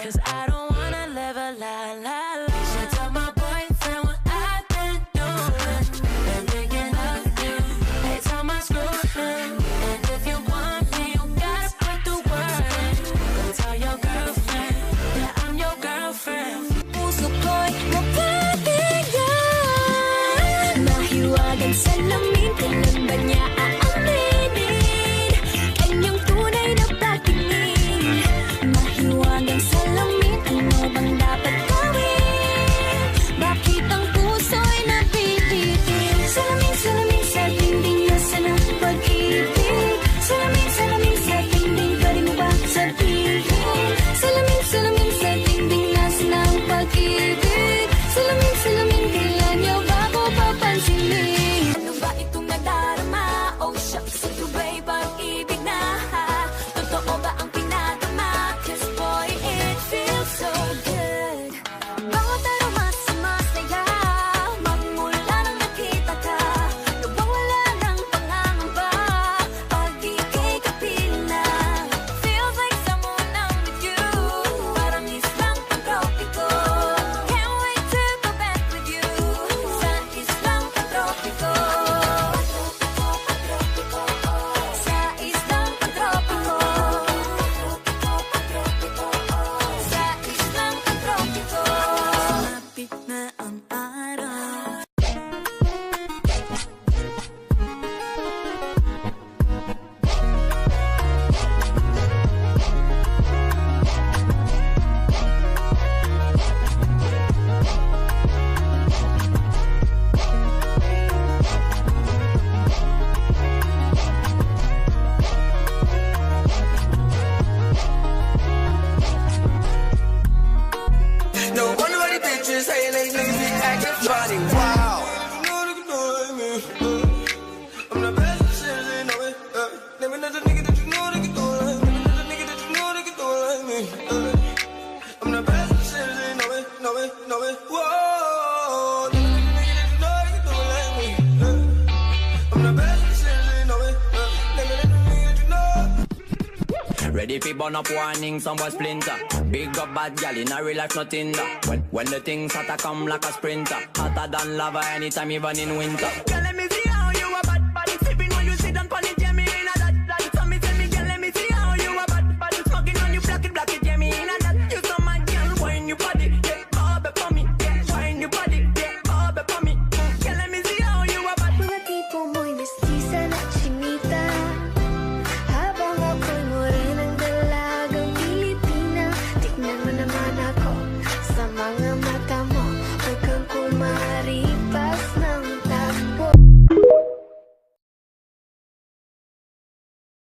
'Cause I don't wanna live a lie, lie, lie. Should tell my boyfriend what I've been doing. Been thinking of you. Every time I screw him. And if you want me, you gotta put the word in. Go tell your girlfriend that I'm your girlfriend. Puso ko'y mapatigyan. Mahiwagang salamin, kailan ba niya aaminin? Kanyang tunay na patingin. Mahiwagang salamin, ano bang dapat gawin? Bakit ang puso'y napilitin? Salamin, salamin sa dingding, nasaan ang pag-ibig? Salamin, salamin sa dingding, pwede mo ba sabihin? Salamin, salamin sa dingding, nasaan ang pag-ibig? Salamin, salamin, kailan niyo ba ako papansinin? Ano ba itong nadarama? Oh shucks, ito ba'y parang ibig na? Totoo ba ang pinatama? 'Cause boy, it feels so good. Bawat aroma sumasaya, magmula nang nakita ka. Nawawala ng pangangamba, pag ika'y kapiling na. Feels like someone I'm with you, parang islang pantropiko. Can't wait to go back with you, sa islang pantropiko. Sa islang pantropiko. Sa islang pantropiko. Malapit na ang araw. No wonder why the bitches hate like niggas be acting funny. Wow. I'm the best shit, they know it. Never know the nigga that you know that can do it like me. Never know the nigga that you know that can do it like me. I'm the best shit, they know it, know it, know it. Whoa. Never know the nigga that you know that can do it like me. I'm the best shit, they know it. Never know the nigga that you know. Ready fi burn up warning, some boy splinter. Big up bad gal in a real life, nothing da. When the things hotter come like a sprinter. Hotter than lava anytime, even in winter. Girl, let me see how you a bad body sipping when you sit down pon it, yeah me in a that. So me tell me, girl, let me see how you a bad body smoking on you, black it, yeah me in a that. You so mad, girl, wine your body, yeah, bobby for me, yeah, wine your body, yeah, bobby for me. Girl, let me see how you a bad. Mga tipo mo'y mestiza na chinita, habang ako'y morenang dalagang Pilipina. Tignan mo naman ako sa mga